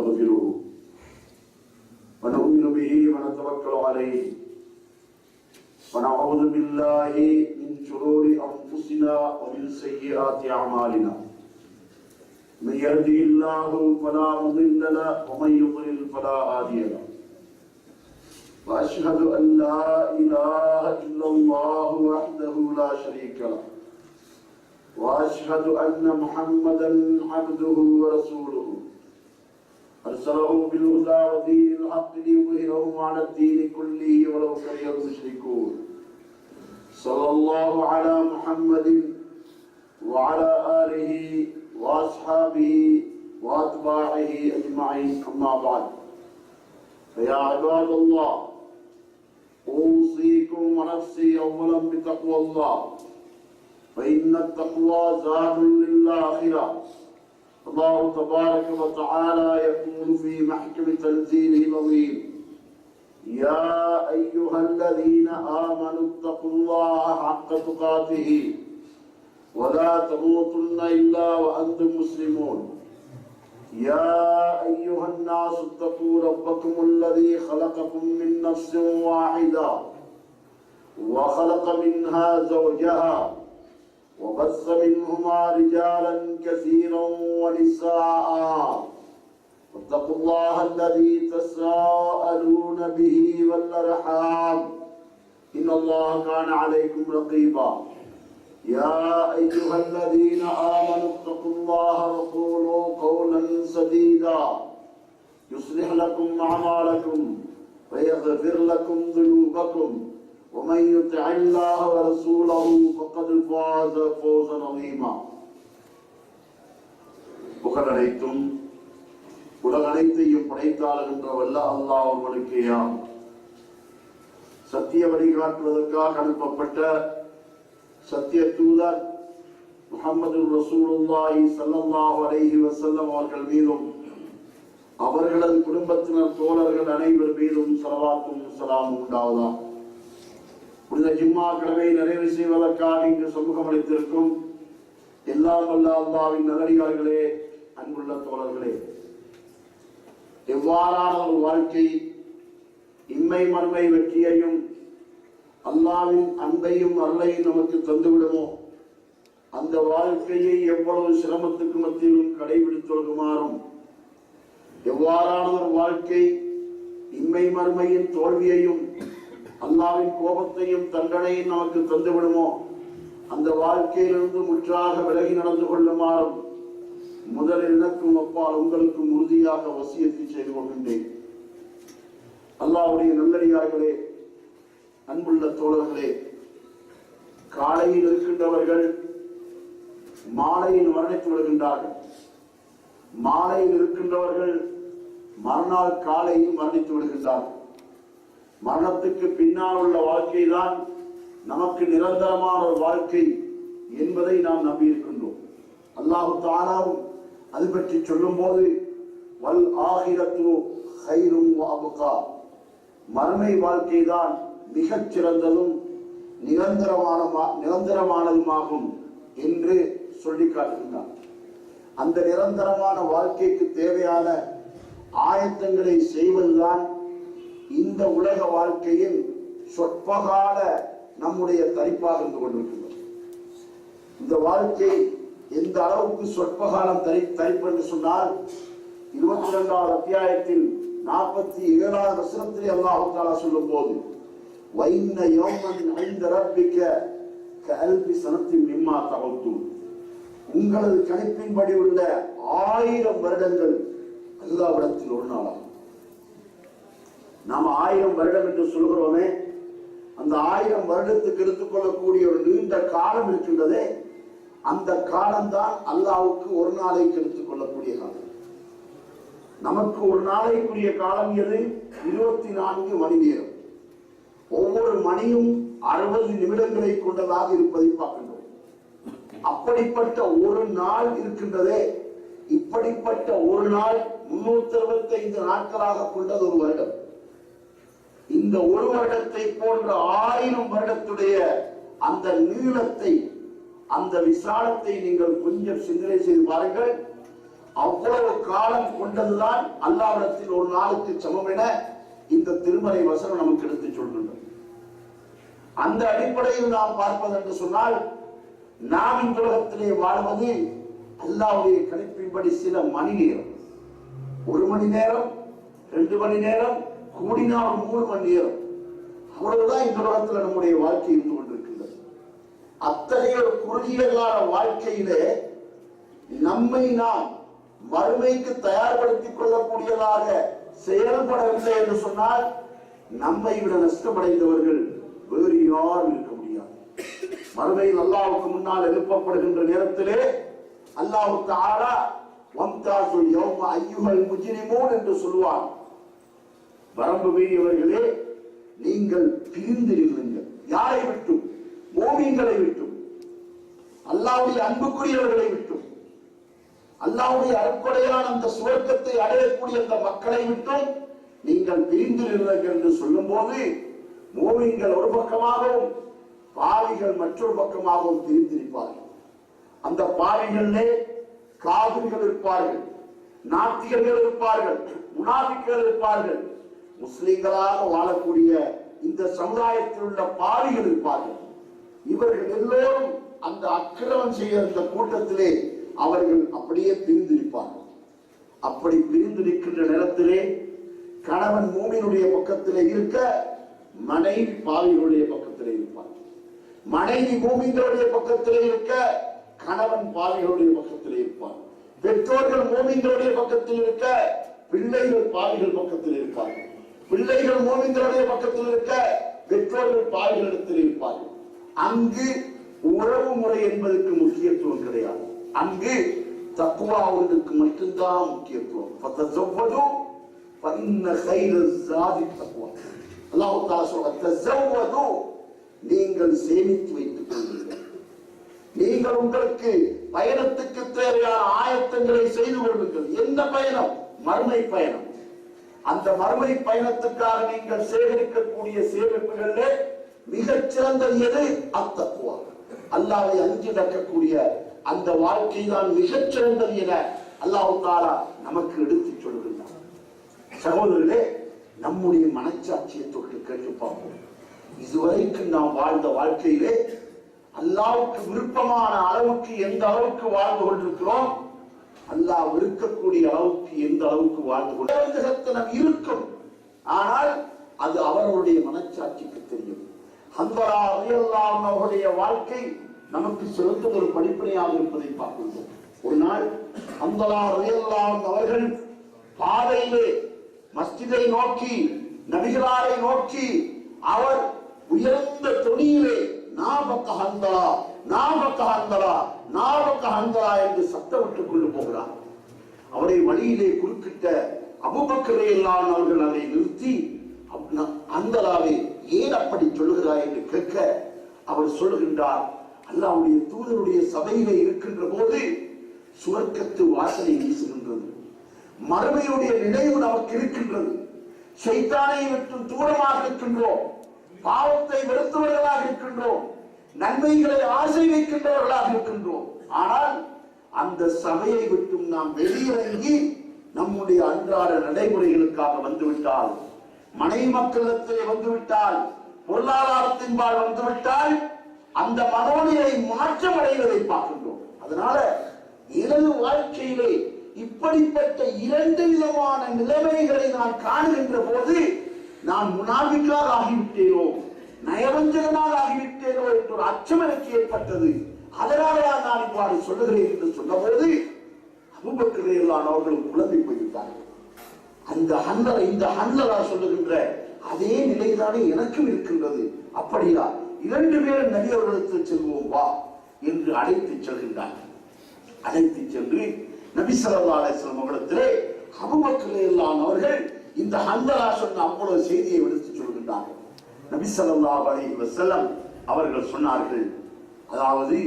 ونستغفره ونؤمن به ونتوكل عليه ونعوذ بالله من شرور أنفسنا ومن سيئات أعمالنا من يهده الله فلا مضل له ومن يضلل فلا هادي له وأشهد أن لا إله إلا الله وحده لا شريك له وأشهد أن محمدا عبده ورسوله أرسله بالهدى ودين الحق ليظهره على الدين كله ولو كره المشركون صلى الله على محمد وعلى آله وأصحابه وأتباعه أجمعين أما بعد فيا عباد الله أوصيكم ونفسي أولا بتقوى الله فإن التقوى زاد للآخرة الله تبارك وتعالى يقول في محكم تنزيله العظيم يا أيها الذين آمنوا اتقوا الله حق تقاته ولا تموتن إلا وأنتم مسلمون يا أيها الناس اتقوا ربكم الذي خلقكم من نفس واحدة وخلق منها زوجها وبث منهما رجالا كثيرا ونساء واتقوا الله الذي تساءلون به والأرحام إن الله كان عليكم رقيبا يا أيها الذين آمنوا اتقوا الله وقولوا قولا سديدا يصلح لكم أعمالكم ويغفر لكم ذنوبكم ومن يطع الله ورسوله فقد فاز فوزا عظيما புகழ் அனைத்தும் உலக அனைத்தையும் படைத்தாளர் என்ற வல்ல அல்லாஹ் ஒருவனுக்கேயாம். சத்திய வழிகாட்டுவதற்காக அனுப்பப்பட்ட சத்திய தூதர் முஹம்மது ரசூலுல்லாஹி ஸல்லல்லாஹு அலைஹி வஸல்லம் அவர்கள் மீதும் அவர்களது குடும்பத்தினர் தோழர்கள் அனைவர் மீதும் ஸலவாத்தும் ஸலாமும் உண்டாவதாக. புனித ஜும்மா கடமை நிறைவு செய்வதற்காக இங்கு சமூகம் அளித்திருக்கும் எல்லாம் வல்ல அல்லாஹ்வின் நல்லடியார்களே, அன்புள்ள தோழர்களே, எவ்வாறான ஒரு வாழ்க்கை இம்மை மறுமை வெற்றியையும் அல்லாஹ்வின் அன்பையும் அருளையும் நமக்கு தந்துவிடுமோ அந்த வாழ்க்கையை எவ்வளவு சிரமத்துக்கு மத்தியிலும் கடைபிடித்தொழுகுமாறும், எவ்வாறான ஒரு வாழ்க்கை இம்மை மறுமையின் தோல்வியையும் அல்லாஹ்வின் கோபத்தையும் தண்டனையும் நமக்கு தந்துவிடுமோ அந்த வாழ்க்கையிலிருந்து முற்றாக விலகி நடந்து கொள்ளுமாறும் முதலில் எனக்கும் அப்பால் உங்களுக்கும் உறுதியாக வசியத்தை செய்து கொள்கின்றேன். அல்லாஹ்வுடைய நல்லடியார்களே, அன்புள்ள தோழர்களே, காலையில் இருக்கின்றவர்கள் மாலையில் மரணித்து விடுகின்றார்கள். மாலையில் இருக்கின்றவர்கள் மறுநாள் காலையில் மரணித்து விடுகின்றார்கள். மரணத்துக்கு பின்னால் உள்ள வாழ்க்கை தான் நமக்கு நிரந்தரமான ஒரு வாழ்க்கை என்பதை நாம் நம்பியிருக்கின்றோம். அல்லாஹு தஆலாவும் அது பற்றி சொல்லும் போது வல் ஆகிரத்து கைரும் வஅபகா, மறுமை வாழ்க்கை தான் மிகச் சிறந்ததும் நிரந்தரமானதுமாகும் என்று சொல்லி காட்டுகின்றார். அந்த நிரந்தரமான வாழ்க்கைக்கு தேவையான ஆயத்தங்களை செய்வதுதான் இந்த உலக வாழ்க்கையின் சொற்பகால நம்முடைய தரிப்பாக இருந்து கொண்டிருக்கின்றது. இந்த வாழ்க்கை எந்த அளவுக்கு சொற்பகாலம் தரிப்பு என்று சொன்னால் 22வது அத்தியாயத்தில் 47வது வசனத்திலே அல்லாஹ் தஆலா சொல்லும் போது வைன்ன யௌமன் இன்த ரப்பிக கஅல்பி சனத்தின் மிம்மா தஅவுது, உங்களது கணிப்பின்படி உள்ள 1000 வருடங்கள் அல்லாஹ்விடத்தில் ஒரு நாளாகும். நாம் 1000 வருடம் என்று சொல்கிறோமே, அந்த 1000 வருடத்துக்கு எடுத்துக்கொள்ளக்கூடிய ஒரு நீண்ட காலம் இருக்கின்றதே, அந்த காலம்தான் அல்லாஹ்வுக்கு ஒரு நாளைக்கு எடுத்துக் கொள்ளக்கூடிய காலம். நமக்கு ஒரு நாளைக்குரிய காலம் எது? 24 மணி நேரம். ஒவ்வொரு மணியும் 60 நிமிடங்களை கொண்டதாக இருப்பதை பார்க்கின்றோம். அப்படிப்பட்ட ஒரு நாள் இருக்கின்றதே, இப்படிப்பட்ட ஒரு நாள் 365 நாட்களாக கொண்டது ஒரு வருடம். இந்த ஒரு வருடத்தை போன்ற 1000 வருடத்துடைய அந்த நீளத்தை, அந்த விசாலத்தை நீங்கள் கொஞ்சம் சிந்தனை செய்து பாருங்கள். அவ்வளவு காலம் கொண்டதுதான் அல்லாஹ்விடத்தில் ஒரு நாளுக்கு சமம் என இந்த திருமறை வசனம் நமக்கு எடுத்து சொல்கின்றது. அந்த அடிப்படையில் நாம் பார்ப்பது என்று சொன்னால், நாம் இந்த உலகத்திலே வாழ்வது அல்லாஹ்வுடைய கணிப்பின்படி சில மணி நேரம், 1 மணி நேரம், 2 மணி நேரம், கூடினால் 3 மணி நேரம், அவ்வளவுதான் இந்த உலகத்தில் நம்முடைய வாழ்க்கை இருந்து கொண்டிருக்கின்றது. அத்தகைய ஒரு குறுகிய கால வாழ்க்கையிலே நம்மை நாம் மறுமைக்கு தயார்படுத்திக் கொள்ளக்கூடியதாக செயல்படவில்லை என்று சொன்னால், நம்மை விட நஷ்டமடைந்தவர்கள் வேறு யாரும் இருக்க முடியாது. மறுமையில் அல்லாஹ்வுக்கு முன்னால் எழுப்பப்படுகின்ற நேரத்திலே அல்லாஹ் தஆலா வம்தாசுல் யௌம அய்யுஹல் முஜ்ரிமூன் என்று சொல்வார். வரம்பு மீறியவர்களே, நீங்கள் பிரிந்திருங்கள். யாரை விட்டும்? மூமின்களை விட்டும், அல்லாஹ்வுடைய அன்புக்குரியவர்களை விட்டும், அல்லாஹ்வுடைய அருட்கொடையான அந்த சுவர்க்கத்தை அடையக்கூடிய அந்த மக்களை விட்டும் நீங்கள் பிரிந்திருங்கள் என்று சொல்லும் போது, மூமின்கள் ஒரு பக்கமாகவும் பாவிகள் மற்றொரு பக்கமாகவும் பிரிந்திருப்பார்கள். அந்த பாவிகளிலே காபிர்கள் இருப்பார்கள், நாத்திகர்கள் இருப்பார்கள், முனாஃபிக்குகள் இருப்பார்கள், முஸ்லிம்களாக வாழக்கூடிய இந்த சமுதாயத்தில் உள்ள பாவிகள் இருப்பார்கள். இவர்கள் எல்லோரும் அந்த அக்கிரமம் செய்ய அந்த கூட்டத்திலே அவர்கள் அப்படியே பிரிந்திருப்பார்கள். அப்படி பிரிந்திருக்கின்ற நேரத்திலே கணவன் மூமினுடைய பக்கத்திலே இருக்க, மனைவி பாவிகளுடைய பக்கத்திலே இருப்பார். மனைவி மூமின்களுடைய பக்கத்திலே இருக்க, கணவன் பாவிகளுடைய பக்கத்திலே இருப்பார். பெற்றோர்கள் மூமின்களுடைய பக்கத்தில் இருக்க, பிள்ளைகள் பாவிகள் பக்கத்தில் இருப்பார்கள். பிள்ளைகள் மூமின்களுடைய பக்கத்தில் இருக்க, பெற்றோர்கள் பாவிகளிடத்தில் இருப்பார்கள். அங்கு உறவு முறை என்பதற்கு முக்கியத்துவம் கிடையாது. அங்கு தக்வா ஒன்றுக்கு மட்டும்தான் முக்கியத்துவம். அல்லாஹ் தஆலா சொல்றார், நீங்கள் சேமித்து வைத்துக் கொள்ளுங்கள். நீங்கள் உங்களுக்கு பயணத்துக்கு தேவையான ஆயத்தங்களை செய்து கொள்ளுங்கள். என்ன பயணம்? மறுமை பயணம். அந்த மறுமை பயணத்துக்காக நீங்கள் சேகரிக்கக்கூடிய சேமிப்புகளிலே மிகச் சிறந்தது எது? அத்தக்வா. அல்லாஹ்வை அஞ்சி நடக்கக்கூடிய அந்த வாழ்க்கை தான் மிகச் சிறந்தது என அல்லாஹ் தஆலா நமக்கு எடுத்துச் சொல்கின்றார். சகோதரர்களே, நம்முடைய மனச்சாட்சியை தொட்டு கேட்டு பார்ப்போம். இதுவரைக்கும் நாம் வாழ்ந்த வாழ்க்கையிலே அல்லாஹ்வுக்கு விருப்பமான அளவுக்கு எந்த அளவுக்கு வாழ்ந்து கொண்டிருக்கிறோம்? அல்லாஹ் விருக்கக்கூடிய அளவுக்கு எந்த அளவுக்கு வாழ்ந்து கொண்டிருக்கிறோம் இருக்கும். ஆனால் அது அவர்களுடைய மனச்சாட்சிக்கு தெரியும். ஹன்ஸலா ரலியல்லாஹு அன்ஹு அவருடைய வாழ்க்கை நமக்கு சிறந்த ஒரு படிப்பினையாக இருப்பதை பார்க்கின்றோம். ஒரு நாள் ஹன்ஸலா ரலியல்லாஹு அன்ஹு அவர்கள் பாதையிலே மஸ்ஜிதை நோக்கி, நபிகளாரை நோக்கி அவர் உயர்ந்த தொனியிலே நாபக ஹன்ஸலா, நாபக ஹன்ஸலா, நாபக ஹன்ஸலா என்று சத்தமிட்டுக் கொண்டு போகிறார். அவரை வழியிலே குறுக்கிட்ட அபூபக்கர் ரலியல்லாஹு அன்ஹு அவர்கள் அதை நிறுத்தி, ஹன்ஸலாவே ஏன் அப்படி சொல்லுகிறாய் என்று கேட்க, அவர் சொல்லுகின்றார், அல்லாஹ்வுடைய தூதருடைய சபையிலே இருக்கின்ற போது சுவர்க்கத்து வாசனை வீசுகின்றது, மறுமையுடைய நினைவு நமக்கு இருக்கின்றது, ஷைத்தானை விட்டு தூரமாக இருக்கின்றோம், பாவத்தை வெறுத்தவர்களாக இருக்கின்றோம், நன்மைகளை ஆசை வைக்கின்றவர்களாக இருக்கின்றோம். ஆனால் அந்த சபையை விட்டும் நாம் வெளியிறங்கி நம்முடைய அன்றாட நடைமுறைகளுக்காக வந்துவிட்டால், மனைவி மக்களிடத்திலே வந்துவிட்டால், பொருளாதாரத்தின்பால் வந்துவிட்டால், அந்த மனோநிலை மாற்றம் அடைவதை பார்க்கின்றோம். அதனால எனது வாழ்க்கையிலே இப்படிப்பட்ட 2 விதமான நிலைமைகளை நான் காணுகின்ற போது, நான் முனாஃபிக்காக ஆகிவிட்டேனோ, நயவஞ்சகனாக ஆகிவிட்டேனோ என்ற ஒரு அச்சம் எனக்கு ஏற்பட்டது. அதனாலதான் நான் இவ்வாறு சொல்லுகிறேன் என்று சொன்னபோது அபூபக்கர் ரலியல்லாஹு அன்ஹு அவர்களும் குழம்பி போய்விட்டார்கள். இந்த ஹன்ஸலா சொல்லுகின்ற அதே நிலைதானே எனக்கும் இருக்கின்றது. அப்படியா, 2 பேரும் நபி அவர்களிடத்தில் செல்வோம் வா என்று அழைத்து செல்கின்றார்கள். அழைத்து சென்று நபி ஸல்லல்லாஹு அலைஹி வஸல்லம் அவர்களிடத்திலே அபூபக்கர் ரலியல்லாஹு அன்ஹு அவர்கள் இந்த ஹன்ஸலா சொன்ன அவ்வளவு செய்தியை எடுத்து சொல்கின்றார்கள். நபி ஸல்லல்லாஹு அலைஹி வஸல்லம் அவர்கள் சொன்னார்கள், அதாவது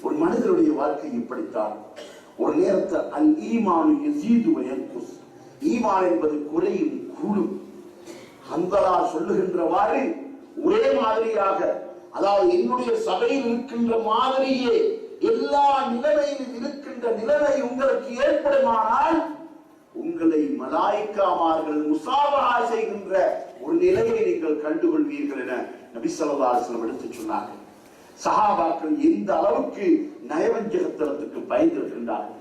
ஒரு மனிதனுடைய வாழ்க்கை இப்படித்தான். ஒரு நேரத்தில் அல் ஈமானு யஸீது வ யன்குஸ், ஈமான் என்பது குறையும் கூடும். ஹன்ஸலா சொல்லுகின்றவாறு ஒரே மாதிரியாக, அதாவது என்னுடைய சபையில் இருக்கின்ற மாதிரியே எல்லா நிலைமையிலும் இருக்கின்ற என்ற நிலைமை உங்களுக்கு ஏற்படுமானால் உங்களை மலாயிக்காமார்கள் முசாபஹா செய்கின்ற ஒரு நிலையை நீங்கள் கண்டுகொள்வீர்கள் என நபி ஸல்லல்லாஹு அலைஹி வஸல்லம் எடுத்துச் சொன்னார்கள். சஹாபாக்கள் எந்த அளவுக்கு நயவஞ்சகத்தனத்துக்கு பயந்திருக்கின்றார்கள்,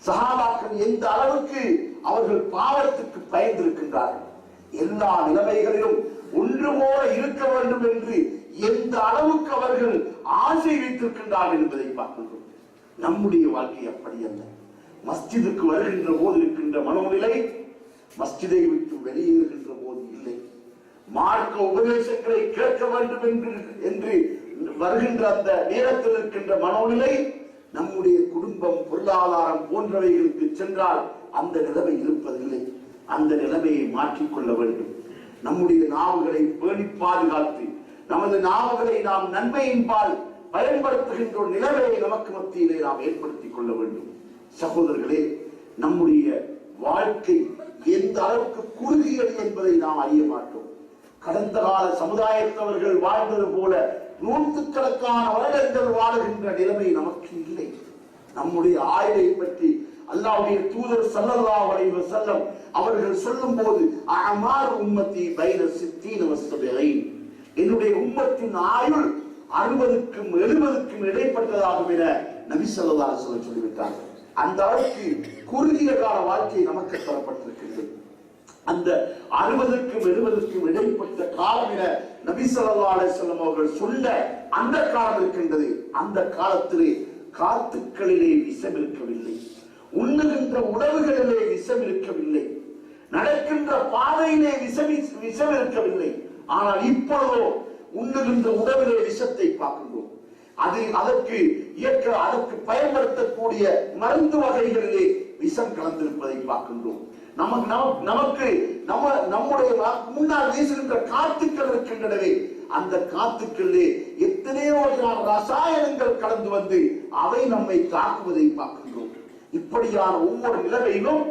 சஹாபாக்கள் எந்த அளவுக்கு அவர்கள் பாவத்துக்கு பயந்திருக்கின்றார்கள், எல்லா நிலைமைகளிலும் ஒன்று போல இருக்க வேண்டும் என்று எந்த அளவுக்கு அவர்கள் ஆசை வைத்திருக்கின்றார்கள் என்பதை பார்க்கின்றோம். நம்முடைய வாழ்க்கை அப்படி அல்ல. மஸ்ஜிதுக்கு வருகின்ற போது இருக்கின்ற மனோநிலை மஸ்ஜிதை விட்டு வெளியேறுகின்ற போது இல்லை. மார்க்க உபதேசங்களை கேட்க வேண்டும் என்று வருகின்ற அந்த நேரத்தில் இருக்கின்ற மனோநிலை நம்முடைய குடும்பம் பொருளாதாரம் போன்றவைகளுக்கு சென்றால் அந்த நிலைமை இருப்பதில்லை. அந்த நிலைமையை மாற்றிக்கொள்ள வேண்டும். நம்முடைய நாவுகளை பேணி பாதுகாத்து நமது நாவுகளை நாம் நன்மையின் பால் பயன்படுத்துகின்ற ஒரு நிலைமையை நமக்கு மத்தியிலே நாம் ஏற்படுத்திக் கொள்ள வேண்டும். சகோதரர்களே, நம்முடைய வாழ்க்கை எந்த அளவுக்கு குறுகியது என்பதை நாம் அறிய மாட்டோம். கடந்த கால சமுதாயத்தவர்கள் வாழ்ந்தது போல நூற்றுக்கணக்கான வருடங்கள் வாழுகின்ற நிலைமை நமக்கு இல்லை. நம்முடைய ஆயுளை பற்றி அல்லாஹ்வுடைய தூதர் ஸல்லல்லாஹு அலைஹி வஸல்லம் அவர்கள் சொல்லும் போது அமார் உம்மத்தி பைன 60 வ 70, என்னுடைய உம்மத்தின் ஆயுள் 60க்கும் 70க்கும் இடைப்பட்டதாகும் என நபி ஸல்லல்லாஹு அலைஹி வஸல்லம் சொல்லிவிட்டார்கள். அந்த அளவுக்கு குறுகிய கால வாழ்க்கை நமக்கு தரப்பட்டிருக்கிறது. அந்த 60க்கும் 70க்கும் இடைப்பட்ட காலம் என நபி ஸல்லல்லாஹு அலைஹி வஸல்லம் அவர்கள் சொல்ல அந்த காலம் இருக்கின்றது. அந்த காலத்திலே காத்துக்களிலே விஷம் இருக்கவில்லை, உண்ணுகின்ற உணவுகளிலே விஷம் இருக்கவில்லை, நடக்கின்ற பாதையிலே விஷம் இருக்கவில்லை. ஆனால் இப்பொழுதோ உண்ணுகின்ற உணவிலே விஷத்தை பார்க்கின்றோம். அதற்கு பயன்படுத்தக்கூடிய மருந்து வகைகளிலே விஷம் கலந்திருப்பதை பார்க்கின்றோம். நம்முடைய முன்னால் வீசுகின்ற காத்துக்கள் இருக்கின்றனவே, அந்த காத்துக்களிலே எத்தனையோ ரசாயனங்கள் கலந்து வந்து அவை நம்மை தாக்குவதை பார்க்கின்றோம். இப்படியான ஒவ்வொரு நிலைமையிலும்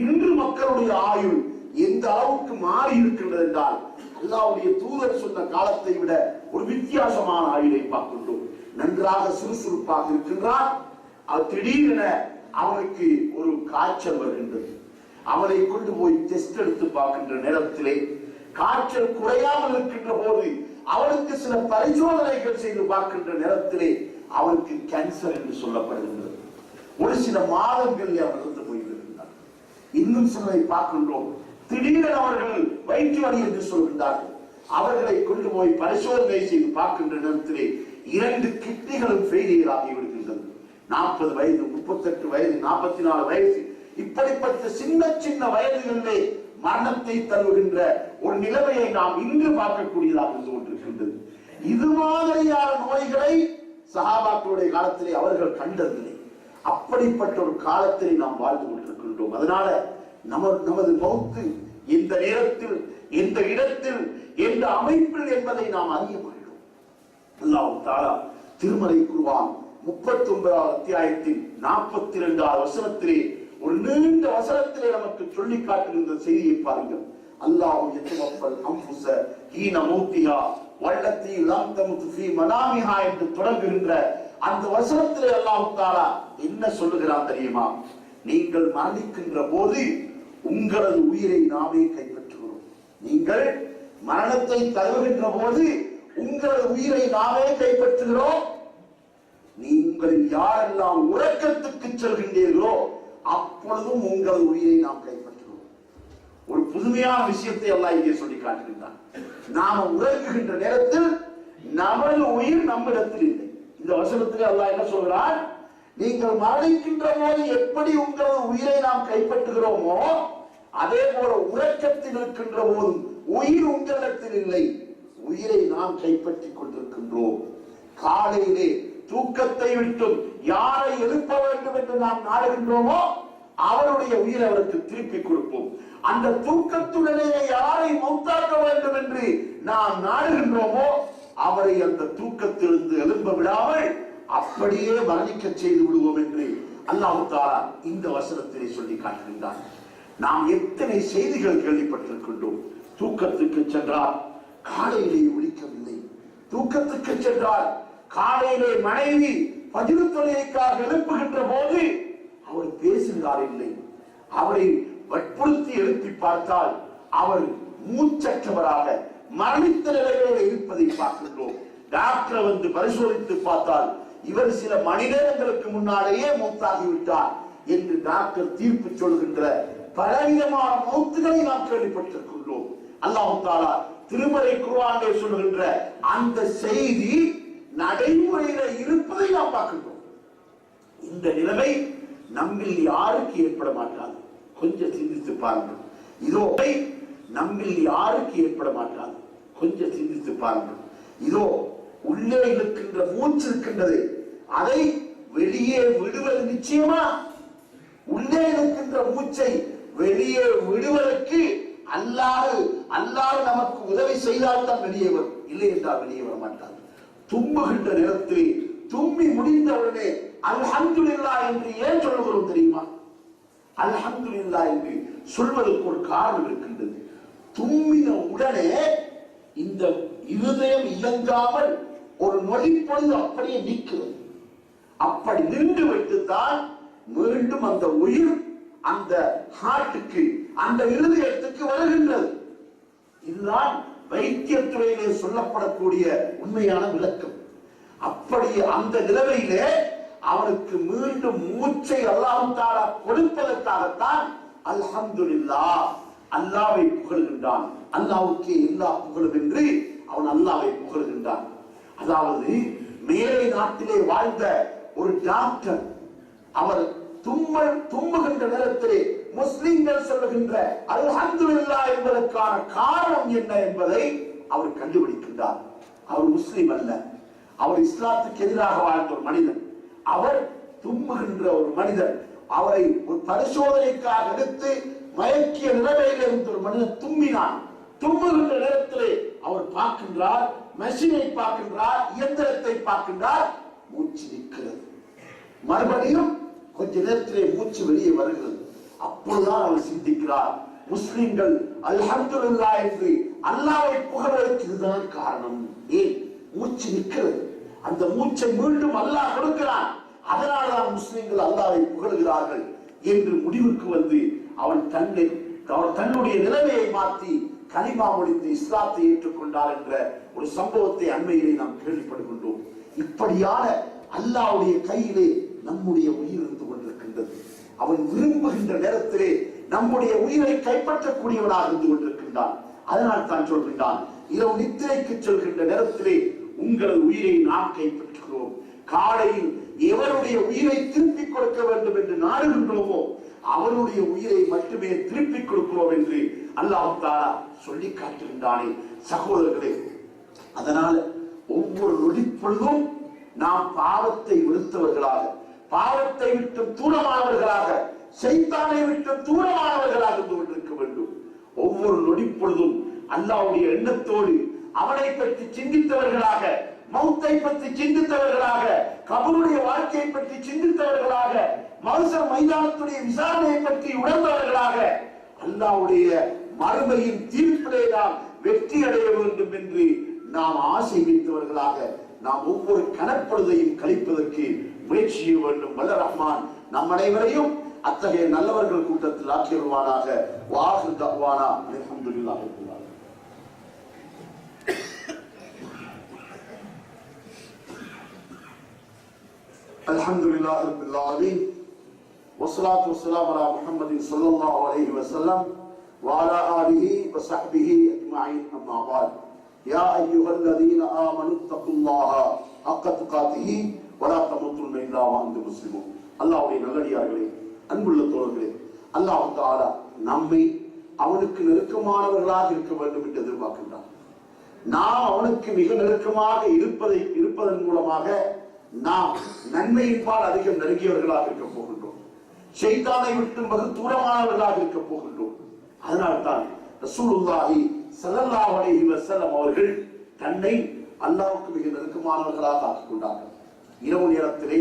இன்று மக்களுடைய ஆயுள் எந்த அளவுக்கு மாறி இருக்கின்றது என்றால் அல்லாஹ்வுடைய தூதர் சொன்ன காலத்தை விட ஒரு வித்தியாசமான ஆயுளை பார்க்கின்றோம். நன்றாக சுறுசுறுப்பாக இருக்கின்றான். திடீரென அவனுக்கு ஒரு காய்ச்சல் வருகின்றது. அவனை கொண்டு போய் டெஸ்ட் எடுத்து பார்க்கின்ற நேரத்திலே காய்ச்சல் குறையாமல் இருக்கின்ற போது அவனுக்கு சில பரிசோதனைகள் செய்து பார்க்கின்ற நேரத்திலே அவனுக்கு கேன்சர் என்று சொல்லப்படுகின்றது. ஒரு சில மாதங்கள் அவர் இருந்து போய்விடுகின்றார். இன்னும் சிலரை பார்க்கின்றோம், திடீரென அவர்கள் வயிற்று வலி என்று சொல்கின்றார்கள். அவர்களை கொண்டு போய் பரிசோதனை செய்து பார்க்கின்ற நேரத்திலே 2 கிட்னிகளும் ஃபெயிலியர் ஆகிவிடுகின்றது. 40 வயது, 38 வயது, 44 வயது, இப்படிப்பட்ட சின்ன சின்ன வயதுகளிலே மரணத்தை தருகின்ற ஒரு நிலைமையை நாம் இன்று பார்க்கக்கூடியதாக இருந்து கொண்டிருக்கின்றது. இது மாதிரியான நோய்களை சஹாபாக்களுடைய காலத்திலே அவர்கள் கண்டதில்லை. அப்படிப்பட்ட ஒரு காலத்திலே நாம் வாழ்ந்து கொண்டிருக்கின்றோம். அதனால நமது மௌத்து எந்த நேரத்தில், எந்த இடத்தில், எந்த அமைப்பில் என்பதை நாம் அறிய மாட்டோம். அல்லாஹ் தஆலா திருமறை குர்ஆன் 39வது அத்தியாயத்தில் 42வது வசனத்திலே ஒரு நீண்ட வசனத்திலே நமக்கு சொல்லி காட்டுகின்ற செய்தியை பாருங்கள். அல்லாஹ் யதவஃபல் அன்ஃபுஸ ஹீன மௌத்திஹா வல்லத்தி லம் தமுத் ஃபீ மனாமிஹா என்று தொடங்குகின்ற அந்த வசனத்திலே அல்லாஹ் தஆலா என்ன சொல்லுகிறான் தெரியுமா? நீங்கள் மரணிக்கின்ற போது உங்களது உயிரை நாமே கைப்பற்றுகிறோம். நீங்கள் மரணத்தை தழுவுகின்ற போது உங்களது உயிரை நாமே கைப்பற்றுகிறோம். நீங்கள் யாரெல்லாம் உறக்கத்துக்கு செல்கின்றீர்களோ அப்பொழுதும் உங்களது உயிரை நாம் கைப்பற்றுகிறோம். ஒரு புதுமையான விஷயத்தை எல்லாம் இங்கே சொல்லி காட்டுகின்றான். நாம உறங்குகின்ற நேரத்தில் நமது உயிர் நம்மிடத்தில் இல்லை. இந்த வசனத்திலே அல்லாஹ் என்ன சொல்கிறான்? நீங்கள் மரணிக்கின்ற போது எப்படி உங்களது உயிரை நாம் கைப்பற்றுகிறோமோ அதே போல உறக்கத்தில் இருக்கின்ற போதும் உயிர் உங்களிடத்தில் இல்லை, உயிரை நாம் கைப்பற்றிக் கொண்டிருக்கின்றோம். காலையிலே தூக்கத்தை விட்டும் யாரை எழுப்ப வேண்டும் என்று நாம் நாடுகின்றோமோ அவருடைய உயிரை அவருக்கு திருப்பி கொடுப்போம். அந்த தூக்கத்துடனே யாரை மௌத்தாக்க வேண்டும் என்று நாம் நாடுகின்றோமோ அவரை அந்த தூக்கத்திலிருந்து எழும்ப விடாமல் அப்படியே மரணிக்க செய்து விடுவோம் என்று அல்லாஹ் தஆலா இந்த வசனத்திலே சொல்லி காட்டுகின்றார். நாம் எத்தனை செய்திகள் கேள்விப்பட்டிருக்கின்றோம். தூக்கத்துக்கு சென்றார் காலையிலே விழிக்கவில்லை, தூக்கத்துக்கு சென்றார் காலையிலே மனைவி ஃபஜ்ர் தொழுகைக்காக எழுப்புகின்ற போது அவர் பேசுகிறார் இல்லை. அவரை வற்புறுத்தி எழுப்பி பார்த்தால் அவர் மூச்சற்றவராக மரணித்த நிலையில இருப்பதை பார்க்கின்றோம். டாக்டர் வந்து பரிசோதித்து பார்த்தால் இவர் சில மணி நேரங்களுக்கு முன்னாலேயே மௌத்தாகிவிட்டார் என்று டாக்டர் தீர்ப்பு சொல்கின்ற பலவிதமான மௌத்துகளை நாம் கேள்விப்பட்டிருக்கின்றோம். அல்லாஹ் தஆலா திருமறை குர்ஆனிலே சொல்கின்ற அந்த செய்தி நடைமுறையில இருப்பதை நாம் பார்க்கின்றோம். இந்த நிலைமை நம்மில் யாருக்கு ஏற்பட மாட்டாது? கொஞ்சம் சிந்தித்து பாருங்கள். இதோ நம்மில் யாருக்கு ஏற்பட மாட்டாது? கொஞ்சம் சிந்தித்து பாருங்கள். இதோ உள்ளே இருக்கின்ற மூச்சு இருக்கின்றது, அதை வெளியே விடுவது நிச்சயமா? உள்ளே இருக்கின்ற மூச்சை வெளியே விடுவதற்கு அல்லாஹ் நமக்கு உதவி செய்தால் தான் வெளியே வரும், இல்லை என்றால் வெளியே வர மாட்டார். தும்புகின்ற நேரத்தில் தும்பி முடிந்தவுடனே அல்ஹம்துலில்லாஹ் என்று ஏன் சொல்லுகிறோம் தெரியுமா? அல்ஹம்துலில்லாஹ் என்று சொல்வதற்கு ஒரு காரணம் இருக்கின்றது. தும்பின உடனே இந்த இருதயம் இயங்காமல் ஒரு நொடிப்பொழுது அப்படியே நிற்கிறது. அப்படி நின்று விட்டுத்தான் மீண்டும் அந்த உயிர் அந்த ஹார்ட்டுக்கு, அந்த இருதயத்துக்கு வருகின்றது. இதுதான் வைத்தியத்துறையிலே சொல்லப்படக்கூடிய உண்மையான விளக்கம். அப்படி அந்த நிலைமையிலே அவனுக்கு மீண்டும் மூச்சை அல்லாஹ் தஆலா கொடுப்பதற்காகத்தான் அல்ஹம்துலில்லாஹ் அல்லாஹ்வை புகழ்கின்றான். அல்லாஹ்வுக்கே எல்லா புகழும் என்று அவன் அல்லாஹ்வை புகழ்கின்றான். அதாவது மேலை நாட்டிலே வாழ்ந்த ஒரு டாக்டர், அவர் தும்புகின்ற நேரத்திலே முஸ்லிம்கள் சொல்லுகின்ற அல்ஹம்துலில்லாஹ் என்பதற்கான காரணம் என்ன என்பதை அவர் கண்டுபிடிக்கின்றார். அவர் முஸ்லிம் அல்ல, அவர் இஸ்லாத்துக்கு எதிராக வாழ்ந்த ஒரு மனிதன். அவர் தும்புகின்ற ஒரு மனிதன், அவரை ஒரு பரிசோதனைக்காக எடுத்து மயக்கிய நிலைமையில் இருந்த ஒரு மனிதன் தும்பினான். தும்புகின்ற நேரத்திலே அவர் பார்க்கின்றார், மெஷினை பார்க்கின்றார், இயந்திரத்தை பார்க்கின்றார், மூச்சு நிற்கிறது. மறுபடியும் கொஞ்ச நேரத்திலே மூச்சு வெளியே வருகிறது. அப்பொழுதுதான் அவர் சிந்திக்கிறார், முஸ்லிம்கள் அல்ஹம்துலில்லாஹ் என்று அல்லாஹ்வை புகழ்வதற்கு இதுதான் காரணம். ஏன்? மூச்சு நிற்கிறது. அந்த மூச்சை மீண்டும் அல்லாஹ் கொடுக்கிறான். அதனால்தான் முஸ்லிம்கள் அல்லாஹ்வை புகழ்கிறார்கள் என்று முடிவுக்கு வந்து அவன் தன்னுடைய நிலைமையை மாற்றி கலிமா முடித்து இஸ்லாத்தை ஏற்றுக்கொண்டார் என்ற ஒரு சம்பவத்தை அண்மையிலே நாம் கேள்விப்படுகின்றோம். இப்படியான அல்லாஹ்வுடைய கையிலே நம்முடைய உயிர் இருந்து கொண்டிருக்கின்றது. அவன் விரும்புகின்ற நேரத்திலே நம்முடைய உயிரை கைப்பற்றக்கூடியவனாக இருந்து கொண்டிருக்கின்றான். அதனால் தான் சொல்கின்றான், இரவு நித்திரைக்கு செல்கின்ற நேரத்திலே உங்கள் உயிரை நாம் கைப்பற்றுகிறோம். காலையில் எவருடைய உயிரை திருப்பிக் கொடுக்க வேண்டும் என்று நாடுகின்றோமோ அவருடைய உயிரை மட்டுமே திருப்பிக் கொடுக்கிறோம் என்று அல்லாஹ் தஆலா சொல்லி காட்டுகின்றானே சகோதரர்களே. அதனால ஒவ்வொரு நொடிப்பொழுதும் நாம் பாவத்தை வெறுத்தவர்களாக, பாவத்தை விட்டு தூரமானவர்களாக, சைத்தானை விட்டு தூரமானவர்களாக இருந்து கொண்டிருக்க வேண்டும். ஒவ்வொரு நொடிப்பொழுதும் அல்லாஹ்வுடைய எண்ணத்தோடு அவனை பற்றி சிந்தித்தவர்களாக, மௌத்தை பற்றி சிந்தித்தவர்களாக, கபருடைய வாழ்க்கையை பற்றி சிந்தித்தவர்களாக, மஹ்ஷர் மைதானத்துடைய விசாரணையை பற்றி உணர்ந்தவர்களாக, அல்லாஹ்வுடைய மறுமையின் தீர்ப்பிலே நாம் வெற்றி அடைய வேண்டும் என்று நாம் ஆசை வைத்தவர்களாக நாம் ஒவ்வொரு கணப்பொழுதையும் கழிப்பதற்கு முயற்சி செய்ய வேண்டும். வல்ல ரஹ்மான் நம் அனைவரையும் அத்தகைய நல்லவர்கள் கூட்டத்தில் ஆக்கிடுவானாக. வாஹிர் தஅவானா அல்ஹம்துலில்லாஹி ரப்பில் ஆலமீன். அல்ஹம்துலில்லாஹி ரப்பில் ஆலமீன். வஸ்ஸலாத்து வஸ்ஸலாமு அலா முஹம்மதின் ஸல்லல்லாஹு அலைஹி வஸல்லம் வ அலா ஆலிஹி வ ஸஹ்பிஹி அஜ்மஈன். அம்மா பஅத். யா அய்யுஹல்லதீன ஆமனு தக்குல்லாஹ ஹக்க துகாத்திஹி வ லா தமூத்துன்ன இல்லா வ அன்தும் முஸ்லிமூன். அல்லாஹ்வுடைய நல்லடியார்களே, அன்புள்ள தோழர்களே, அல்லாஹ் தஆலா நம்மை அவனுக்கு நெருக்கமானவர்களாக இருக்க வேண்டும் என்று எதிர்பார்க்கின்றான். நாம் அவனுக்கு மிக நெருக்கமாக இருப்பதன் மூலமாக நாம் நன்மையின்பால் அதிகம் நெருங்கியவர்களாக இருக்க போகின்றோம். ஷைத்தானை விட்டு வெகு தூரமானவர்களாக இருக்க போகின்றோம். அதனால்தான் ரசூலுல்லாஹி ஸல்லல்லாஹு அலைஹி வஸல்லம் அவர்கள் தன்னை அல்லாஹ்வுக்கு மிக நெருக்கமானவர்களாக ஆக்கிக் கொண்டார்கள். இரவு நேரத்திலே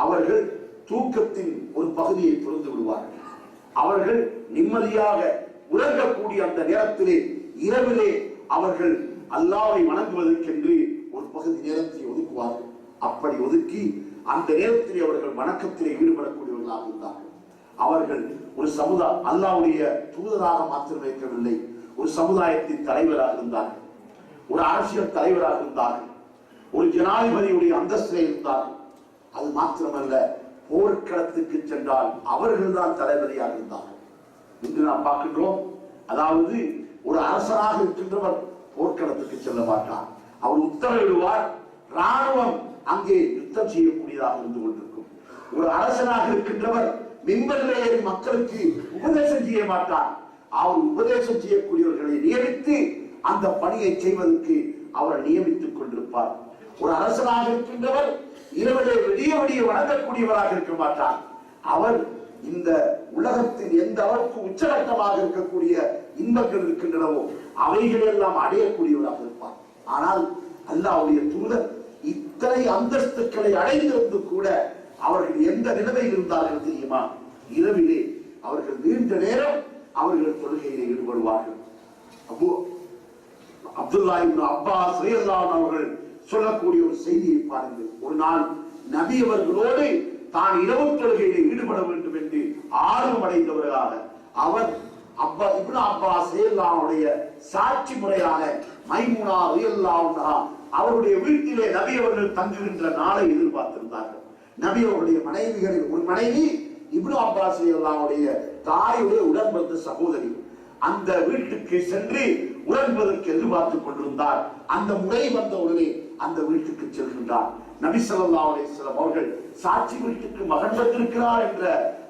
அவர்கள் தூக்கத்தின் ஒரு பகுதியை பொருந்து விடுவார்கள். அவர்கள் நிம்மதியாக உறங்கக்கூடிய அந்த நேரத்திலே இரவிலே அவர்கள் அல்லாஹ்வை வணங்குவதற்கென்று ஒரு பகுதி நேரத்தை ஒதுக்குவார்கள். அப்படி ஒதுக்கி அந்த நேரத்திலே அவர்கள் வணக்கத்திலே ஈடுபடக்கூடியவர்களாக இருந்தார்கள். அவர்கள் ஒரு சமுதாய அல்லாஹ்வுடைய தூதராக மாத்திரம் இருக்கவில்லை, ஒரு சமுதாயத்தின் தலைவராக இருந்தார்கள், ஒரு அரசியல் தலைவராக இருந்தார்கள், ஒரு ஜனாதிபதியுடைய அந்தஸ்திலே இருந்தார்கள். அது மாத்திரமல்ல, போர்க்களத்துக்கு சென்றால் அவர்கள் தான் தளபதியாக இருந்தார்கள். இன்று நாம் பார்க்கின்றோம், அதாவது ஒரு அரசனாக இருக்கின்றவர் போர்க்களத்துக்கு செல்ல மாட்டார். அவர் உத்தரவிடுவார், ராணுவம் அங்கே யுத்தம் செய்யக்கூடியதாக இருந்து கொண்டிருக்கும். ஒரு அரசனாக இருக்கின்றவர் மிம்பரிலே ஏறி மக்களுக்கு உபதேசம் செய்ய மாட்டார். அவர் உபதேசம் செய்யக்கூடியவர்களை நியமித்து அந்த பணியை செய்வதற்கு அவர் நியமித்துக் கொண்டிருப்பார். ஒரு அரசனாக இருக்கின்றவர் இரவிலே விடிய விடிய வணங்கக்கூடியவராக இருக்க மாட்டார். அவர் இந்த உலகத்தில் எந்த அளவுக்கு உச்சகட்டமாக இருக்கக்கூடிய இன்பங்கள் இருக்கின்றனவோ அவைகளெல்லாம் அடையக்கூடியவராக இருப்பார். ஆனால் அல்லாஹ்வுடைய தூதர் இத்தனை அந்தஸ்துக்களை அடைந்திருந்து கூட அவர்கள் எந்த நிலைமையில் இருந்தார்கள் தெரியுமா? இரவிலே அவர்கள் நீண்ட நேரம் அவர்கள் தொழுகையிலே ஈடுபடுவார்கள். அப்துல்லா இப்னு அப்பாஸ் ரலியல்லாஹு அன்ஹு அவர்கள் சொல்லக்கூடிய ஒரு செய்தியை பாருங்கள். ஒரு நாள் நபி அவர்களோடு தான் இரவு தொழுகையிலே ஈடுபட வேண்டும் என்று ஆர்வம் அடைந்தவர்களாக அவர் இப்னு அப்பாஸ் ரலியல்லாஹு அன்ஹுடைய சாட்சி முறையான மைமுனா ரலியல்லாஹு அன்ஹா அவருடைய வீட்டிலே நபி அவர்கள் தங்குகின்ற நாளை எதிர்பார்த்திருந்தார்கள். நபி அவருடைய மனைவிகளில் ஒரு மனைவி இப்னு அப்பாஸ் ரலியல்லாஹு அன்ஹுடைய தாயுடைய உடன்பிறந்த சகோதரி. அந்த வீட்டுக்கு சென்று உடன்பதற்கு எதிர்பார்த்துக் கொண்டிருந்தார். அந்த முறை வந்த உடனே அந்த வீட்டுக்கு செல்கின்றார். நபி ஸல்லல்லாஹு அலைஹி வஸல்லம் அவர்கள் சாட்சி வீட்டுக்கு மகன் வந்திருக்கிறார் என்ற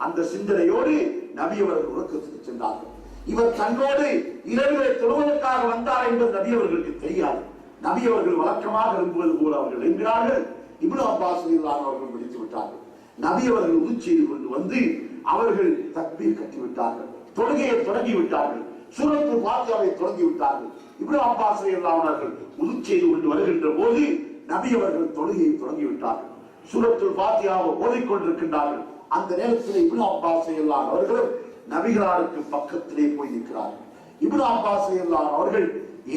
அந்த சிந்தனையோடு நபி அவர்கள் உறக்கத்துக்கு சென்றார்கள். இவர் தன்னோடு இரவிலே தொழுவதற்காக வந்தார் என்பது நபி அவர்களுக்கு தெரியாது. நபி அவர்கள் வழக்கமாக எழும்புவது போல அவர்கள் என்கிறார்கள். இப்னு அப்பாஸ் ரலியல்லாஹு அன்ஹு அவர்கள் விழித்து விட்டார்கள். நபி அவர்கள் உது செய்து கொண்டு வந்து அவர்கள் தக்பீர் கட்டிவிட்டார்கள், தொழுகையை தொடங்கி விட்டார்கள், சூரத்துல் ஃபாத்திஹாவை தொடங்கி விட்டார்கள். இப்னு அப்பாஸ் ரலியல்லாஹு அன்ஹு அவர்கள் உது செய்து கொண்டு வருகின்ற போது நபி அவர்கள் தொழுகையை தொடங்கி விட்டார்கள், சூரத்துல் ஃபாத்திஹாவை ஓதிக்கொண்டிருக்கின்றார்கள். அந்த நேரத்தில் இப்னு அப்பாஸ் ரலியல்லாஹு அன்ஹு அவர்கள் நபிகளாருக்கு பக்கத்திலே போய் நிற்கிறார்கள். இப்னு அப்பாஸ் ரலியல்லாஹு அன்ஹு அவர்கள்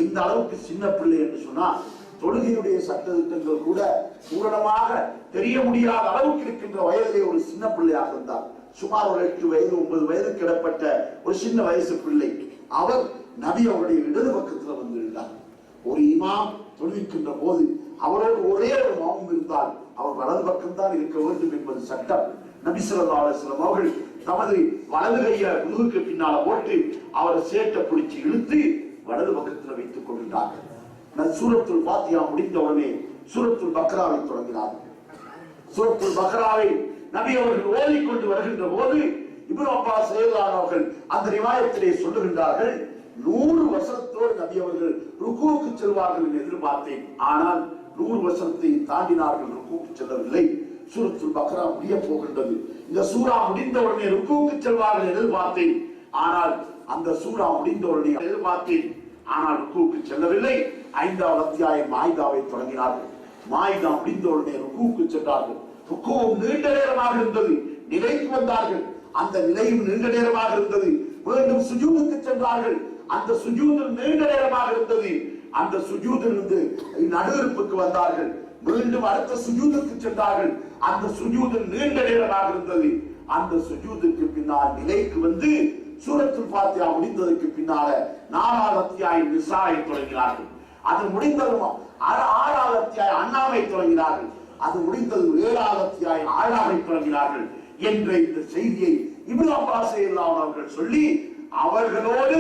எந்த அளவுக்கு சின்ன பிள்ளை என்று சொன்னால் தொழுகையுடைய சட்டத்திட்டங்கள் கூட பூரணமாக தெரிய முடியாத அளவுக்கு இருக்கின்ற வயதிலே ஒரு சின்ன பிள்ளையாக இருந்தார். சுமார் ஒரு 8 வயது 9 வயது கிடப்பட்ட ஒரு சின்ன வயசு பிள்ளை. அவர் நபி அவருடைய இடது பக்கத்தில் வந்திருந்தார். ஒரு இமாம் தொழுவிக்கின்ற போது அவரோடு ஒரே ஒரு மாமூம் இருந்தால் அவர் வலது பக்கம் தான் இருக்க வேண்டும் என்பது சட்டம். நபி ஸல்லல்லாஹு அலைஹி வஸல்லம் அவர்கள் தமது வலது கையை முதுகுக்கு பின்னால போட்டு அவரை சேட்டை பிடிச்சு இழுத்து வலது பக்கத்தில் வைத்துக் கொண்டிருந்தார்கள். சூரத்துல் ஃபாத்திஹா முடிந்த உடனே சூரத்துல் பக்ராவை தொடங்கினார்கள். சூரத்துல் பக்ராவை நபி அவர்கள் ஓதிக்கொண்டு வருகின்ற போது இப்னு அப்பாஸ் ரலியல்லாஹு அன்ஹு அவர்கள் அந்த ரிவாயத்திலே சொல்லுகின்றார்கள், 100 வசனத்தோடு நபி அவர்கள் ருக்குவுக்கு செல்வார்கள் என்று எதிர்பார்த்தேன். ஆனால் 100 வசனத்தை தாண்டினார்கள், ருக்குவுக்கு செல்லவில்லை. சூரத்துல் பக்ரா முடிய போகின்றது. இந்த சூரா முடிந்த உடனே ருக்குவுக்கு செல்வார்கள் எதிர்பார்த்தேன். ஆனால் அந்த சூரா முடிந்த உடனே எதிர்பார்த்தேன், ஆனால் ருக்குவுக்கு செல்லவில்லை. 5வது அத்தியாயம் மாயிதாவை தொடங்கினார்கள். மாயிதா முடிந்த உடனே ருக்குவுக்கு சென்றார்கள். ருக்குவும் நீண்ட நேரமாக இருந்தது. நிலைக்கு வந்தார்கள், அந்த நிலையும் நீண்ட நேரமாக இருந்தது. மீண்டும் சுஜூதுக்கு சென்றார்கள், அந்த சுஜூது நீண்ட நேரமாக இருந்தது. அந்த சுஜூதிலிருந்து நடுவிருப்புக்கு வந்தார்கள், மீண்டும் அடுத்த சுஜூதுக்கு சென்றார்கள், அந்த சுஜூது நீண்ட நேரமாக இருந்தது. அந்த சுஜூதுக்கு பின்னால் நிலைக்கு வந்து சூரத்துல் ஃபாத்திஹா முடிந்ததற்கு பின்னால 4வது அத்தியாயம் நிசாயை தொடங்கினார்கள். அது முடிந்ததும் 6வது அத்தியாயம் அன்னாமை தொடங்கினார்கள். அது முடிந்தது 7வது அத்தியாயம் ஆழாமை தொடங்கினார்கள் என்ற இந்த செய்தியை இப்னு அப்பாஸ் ரலியல்லாஹு அன்ஹு அவர்கள் சொல்லி அவர்களோடு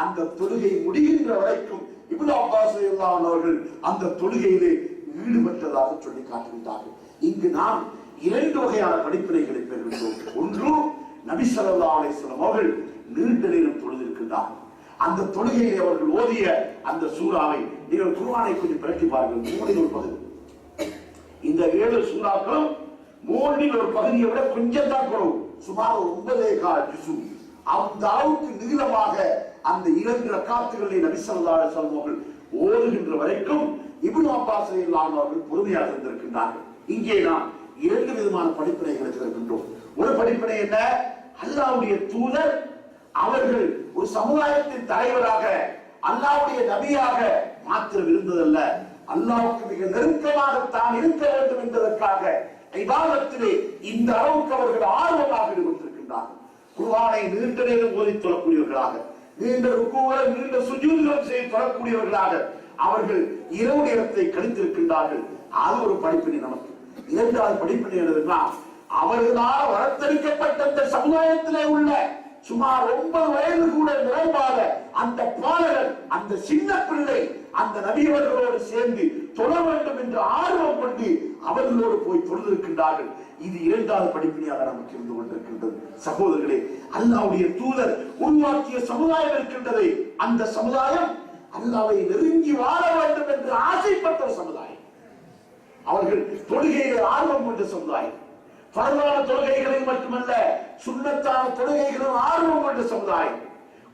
அந்த தொழுகை முடிகின்ற வரைக்கும் இப்னு அப்பாஸ் ரலியல்லாஹு அன்ஹு அவர்கள் அந்த தொழுகையிலே ஈடுபட்டதாக சொல்லி காட்டுகின்றார்கள். இங்கு நாம் 2 வகையான படிப்பினைகளை பெறுகின்றோம். ஒன்று, நபி ஸல்லல்லாஹு அலைஹி வஸல்லம் அவர்கள் நீண்ட நேரம் தொழுதிருக்கின்றார்கள். அந்த தொழுகையை அவர்கள் ஓதிய அந்த சூறாவை நீங்கள் குர்ஆனை கொஞ்சம் பிரட்டி பாருங்கள். 3 ஒரு பகுதி. இந்த 7 சூறாக்களும் 3 ஒரு பகுதியை விட கொஞ்சம் தான் குறைவு. சுமார் 9.25 ஜுஸு. அந்த அளவுக்கு நீளமாக அந்த 2 ரக்காத்துகளை நபி ஸல்லல்லாஹு அலைஹி வஸல்லம் அவர்கள் ஓதுகின்ற வரைக்கும் இப்னு அப்பாஸ் ரலியல்லாஹு அன்ஹு அவர்கள் பொறுமையாக இருந்திருக்கின்றார்கள். இங்கே நாம் 2 விதமான படிப்பினைகளை இருக்கின்றோம். ஒரு படிப்பினை என்ன? அல்லாஹ்வுடைய தூதர் அவர்கள் ஒரு சமுதாயத்தின் தலைவராக அல்லாஹ்வுடைய நபியாக மாத்திரம் இருந்ததல்ல, அல்லாஹ்வுக்கு மிக நெருக்கமாக தான் இருக்க வேண்டும் என்பதற்காக இபாதத்திலே இந்த அளவுக்கு அவர்கள் ஆர்வமாக ஈடுபட்டிருக்கின்றார்கள். குர்ஆனை நீண்ட நேரம் ஓதி தொழக்கூடியவர்களாக, நீண்ட ருக்குகளை நீண்ட சுஜூதுகள் செய்து தொழக்கூடியவர்களாக அவர்கள் இரவு நேரத்தை கழித்திருக்கின்றார்கள். அது ஒரு படிப்பினை நமக்கு. இரண்டாவது படிப்பினை என்னதுன்னா, அவர்களால் வளர்த்தெடுக்கப்பட்ட அந்த சமுதாயத்திலே உள்ள சுமார் 9 வயது கூட நிறைவாத அந்த பாலகன், அந்த சின்ன பிள்ளை அந்த நபியவர்களோடு சேர்ந்து தொழ வேண்டும் என்று ஆர்வம் கொண்டு அவர்களோடு போய் தொழுதிருக்கின்றார்கள். இது இரண்டாவது படிப்பினையாக நமக்கு இருந்து கொண்டிருக்கின்றது. சகோதரர்களே, அல்லாஹ்வுடைய தூதர் உருவாக்கிய சமுதாயம் இருக்கின்றது. அந்த சமுதாயம் அல்லாஹ்வை நெருங்கி வாழ வேண்டும் என்று ஆசைப்பட்ட ஒரு சமுதாயம். அவர்கள் தொழுகையிலே ஆர்வம் கொண்ட சமுதாயம். பரவான தொழுகைகளில் மட்டுமல்ல, சுன்னத்தான தொழுகைகளும் ஆர்வம் கொண்ட சமுதாயம்.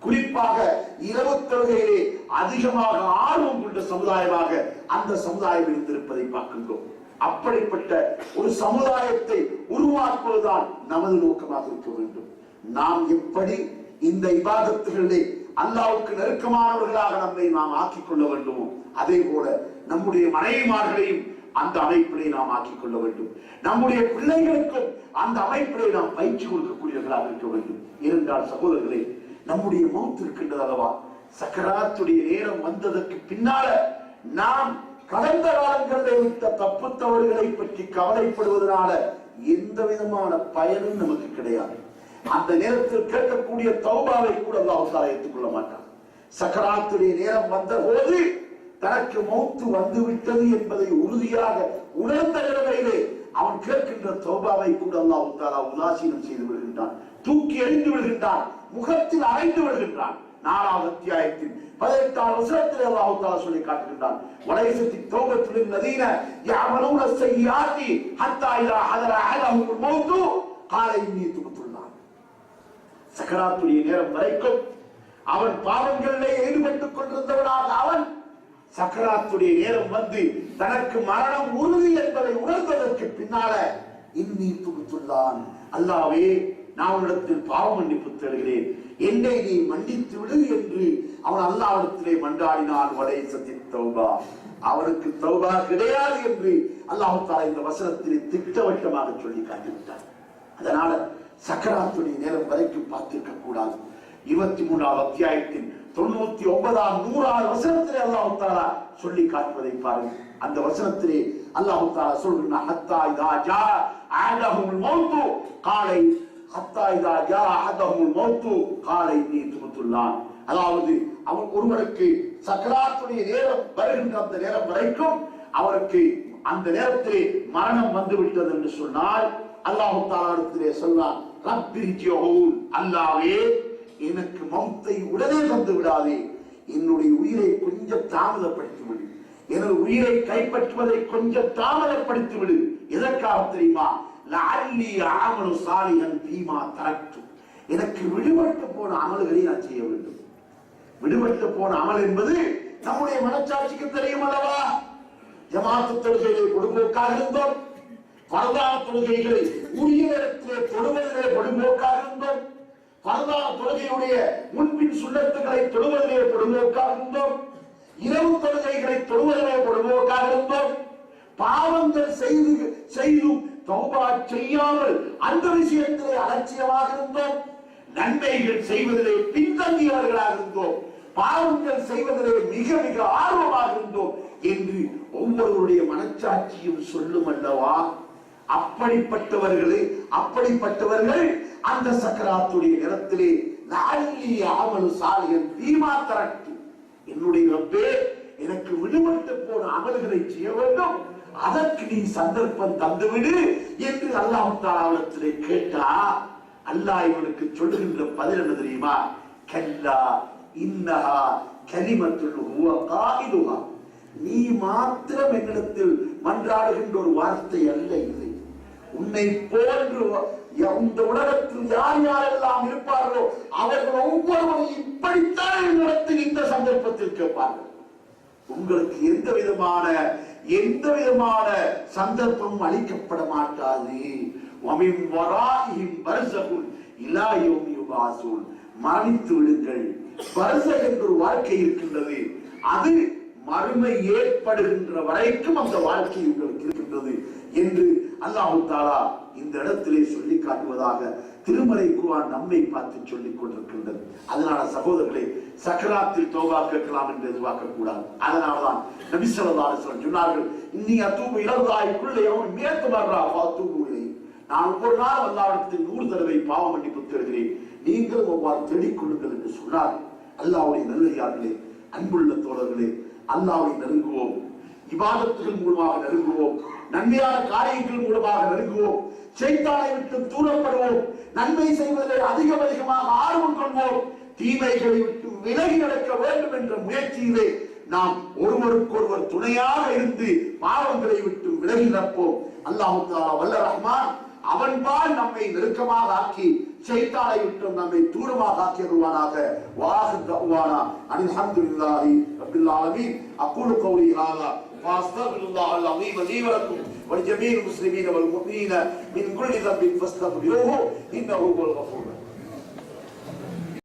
குறிப்பாக இரவு தொழுகையிலே அதிகமாக ஆர்வம் கொண்ட சமுதாயமாக அந்த சமுதாயம் இருந்திருப்பதை பார்க்கின்றோம். அப்படிப்பட்ட ஒரு சமுதாயத்தை உருவாக்குவதுதான் நமது நோக்கமாக இருக்க வேண்டும். நாம் எப்படி இந்த இபாதத்துகளிலே அல்லாஹ்வுக்கு நெருக்கமானவர்களாக நம்மை நாம் ஆக்கிக் கொள்ள வேண்டுமோ, அதே போல நம்முடைய மனைவிமார்களையும் அந்த அமைப்பிலே நாம் ஆக்கிக் கொள்ள வேண்டும். நம்முடைய பிள்ளைகளுக்கும் அந்த அமைப்பிலே நாம் பயிற்சி கொடுக்கக்கூடியவர்களாக இருக்க வேண்டும். இருந்தால் சகோதரர்களே, நம்முடைய மௌத் இருக்கின்றது அல்லவா, சக்கராத்துடைய நேரம் வந்ததற்கு பின்னால நாம் கடந்த காலங்களில் விட்ட தப்பு தவறுகளை பற்றி கவலைப்படுவதனால எந்த விதமான பயனும் நமக்கு கிடையாது. அந்த நேரத்தில் கேட்கக்கூடிய தௌபாவை கூட அல்லாஹ் தஆலா ஏற்றுக்கொள்ள மாட்டான். சக்கராத்துடைய நேரம் வந்த போது தனக்கு மௌத்து வந்து விட்டது என்பதை உறுதியாக உணர்ந்த நிலையிலே அவன் கேட்கின்ற தௌபாவை கூட அல்லாஹ் தஆலா உதாசீனம் செய்து விடுகின்றான், தூக்கி எறிந்து விடுகின்றான், முகத்தில் அறைந்து விடுகின்றான். 4வது அத்தியாயத்தின் 18வது வசனத்திலே அல்லாஹ் தஆலா சொல்லி காட்டுகின்றான், வலைஸத்தி தௌபத்து லில்லதீன யஅமலூன ஸய்யிஆத்தி ஹத்தா இதா ஹதர அஹதஹுல் மௌத்து கால இன்னீ துப்துல்லாஹ். சக்கராத்துடைய நேரம் வரைக்கும் அவன் பாவங்களிலே ஈடுபட்டுக் கொண்டிருந்தவனாக அவன் சக்கராத்துடைய நேரம் வந்து தனக்கு மரணம் உறுதி என்பதை உணர்ந்ததற்கு பின்னால இன்னீ துப்துல்லாஹ், அல்லாஹ்வே நான் உன்னிடத்தில் பாவ மன்னிப்பு தேடுகிறேன், என்னை நீ மன்னித்து விடு என்று அவன் அல்லாஹ்விடத்திலே மன்றாடினான். வலைஸத்தி தௌபா, அவனுக்கு தௌபா கிடையாது என்று அல்லாஹ் தஆலா இந்த வசனத்திலே திட்டவட்டமாக சொல்லி காட்டிவிட்டார். அதனால சக்கராத்துடைய நேரம் வரைக்கும் பார்த்திருக்க கூடாது. 23வது அத்தியாயத்தின் 99ஆம் 100ஆவது வசனத்திலே அல்லாஹ் தஆலா சொல்லி காட்டுவதை பாருங்கள். அந்த வசனத்திலே அல்லாஹ் தஆலா சொல்கிறான், ஹத்தா இதா ஜா அஹதஹுல் மௌத்து காலை ஹத்தா இதா ஜா அஹதஹுல் மௌத்து காலை இன்னீ துப்துல்லாஹ். அதாவது அவன் ஒருவருக்கு சக்கராத்துடைய நேரம் வருகின்ற அந்த நேரம் வரைக்கும் அவருக்கு அந்த நேரத்திலே மரணம் வந்துவிட்டது என்று சொன்னால் அல்லாஹ் தஆலா இடத்திலே சொன்னான், ரப்பிர்ஜிஊன், அல்லாஹ்வே எனக்கு மௌத்தை உடனே தந்து விடாதே, என்னுடைய உயிரை கொஞ்சம் தாமதப்படுத்தி விடு, எனது உயிரை கைப்பற்றுவதை கொஞ்சம் தாமதப்படுத்தி விடு. எதற்காக தெரியுமா? லஅல்லி அஅமலு ஸாலிஹன் ஃபீமா தரக்து, எனக்கு விடுபட்டு போன அமல்களை நான் செய்ய வேண்டும். விடுபட்டு போன அமல் என்பது நம்முடைய மனச்சாட்சிக்கு தெரியும் அல்லவா? ஜமாத்து தொழுகைகளை பொடுபோக்காக இருந்தோம், பரதான தொழுகைகளை உரிய நேரத்திலே தொழுவதிலே பொடுபோக்காக இருந்தோம், பரதான தொழுகையுடைய முன்பின் சுன்னத்துகளை தொழுவதிலே பொடுபோக்காக இருந்தோம், இரவு தொழுகைகளை தொழுவதிலே பொடுபோக்காக இருந்தோம், பாவங்கள் செய்தும் தௌபா செய்யாமல் அந்த விஷயத்திலே அலட்சியமாக இருந்தோம், நன்மைகள் செய்வதிலே பின்தங்கியவர்களாக இருந்தோம், பாவங்கள் செய்வதிலே மிக மிக ஆர்வமாக இருந்தோம் என்று ஒவ்வொருவருடைய மனச்சாட்சியும் சொல்லும் அல்லவா? அப்படிப்பட்டவர்கள் அந்த சக்கராத்துடைய நேரத்திலே லஅல்லி அஅமலு ஸாலிஹன் ஃபீமா தரக்து, என்னுடைய ரப்பே எனக்கு விடுபட்டு போன அமல்களை செய்ய வேண்டும், அதற்கு நீ சந்தர்ப்பம் தந்துவிடு என்று அல்லாஹ் தஆலாவிடத்திலே கேட்டா அல்லாஹ் இவனுக்கு சொல்லுகின்ற பதில் என்ன தெரியுமா? கல்லா இன்னஹா கலிமத்துல் ஹுவ காயிலுஹா, நீ மாத்திரம் என்னிடத்தில் மன்றாடுகின்ற ஒரு வார்த்தை அல்ல இது. உன்னை போன்று இந்த உலகத்தில் யார் யாரெல்லாம் இருப்பார்களோ அவர்கள் ஒவ்வொருவரும் இப்படித்தான் என்னிடத்தில் இந்த சந்தர்ப்பத்தில் கேட்பார்கள். உங்களுக்கு எந்த விதமான சந்தர்ப்பமும் அளிக்கப்பட மாட்டாது. வமின் வராஹிம் பர்ஸகுன் இலா யௌமி யுபாஸூன், மரணித்து விடுங்கள். பர்ஸக் என்ற ஒரு வாழ்க்கை இருக்கின்றது, அது மறுமை ஏற்படுகின்ற வரைக்கும் அந்த வாழ்க்கை உங்களுக்கு இருக்கின்றது. என்று அல்லாஹ் தஆலா இந்த இடத்திலே சொல்லி காட்டுவதாக திருமறை குர்ஆன் நம்மை பார்த்து சொல்லிக் கொண்டிருக்கின்றது. அதனால சகோதரர்களே, சக்கராத்தில் தௌபா கேட்கலாம் என்று எதிர்பார்க்க கூடாது. அதனால்தான் நபி ஸல்லல்லாஹு அலைஹி வஸல்லம் சொன்னார்கள், இன்னி அதூபு இலல்லாஹி குல்ல யௌம் மியத்து மர்ரா ஃபஅதூபு இலைஹி. நான் ஒவ்வொரு நாளும் அல்லாஹ்விடத்தில் 100 தடவை பாவ மன்னிப்பு தேடுகிறேன், நீங்கள் ஒவ்வாறு தேடிக் கொள்ளுங்கள் என்று சொன்னார். அல்லாஹ்வுடைய நல்லடியார்களே, அன்புள்ள தோழர்களே, அல்லாஹ்வை நெருங்குவோம், இபாதத்துகள் மூலமாக நெருங்குவோம், நன்மையான காரியங்கள் மூலமாக நெருங்குவோம், ஷைத்தானை விட்டு தூரப்படுவோம், நன்மை செய்வதில் அதிகமாக ஆர்வம் கொள்வோம், தீமைகளை விட்டு விலகி நடக்க வேண்டும் என்ற முயற்சியிலே நாம் ஒருவருக்கொருவர் துணையாக இருந்து பாவங்களை விட்டு விலகி நடப்போம். அல்லாஹ் தஆலா வல்ல ரஹ்மான் அவன்பால் நம்மை நெருக்கமாக ஆக்கி ஷைத்தானை விட்டு நம்மை தூரமாக ஆக்கி அருள்வானாக. வாஹிர் தஅவானா அல்ஹம்துலில்லாஹி ரப்பில் ஆலமீன். அகூலு கௌலி ஹாதா வாஸ்தக்ஃபிருல்லாஹ் அல்-அஸீம் லீ வலக்கும் வலிஜமீஇல் முஸ்லிமீன வல் முஃமினீன மின் குல்லி ذنب فاستغفروه إنه هو الغفور.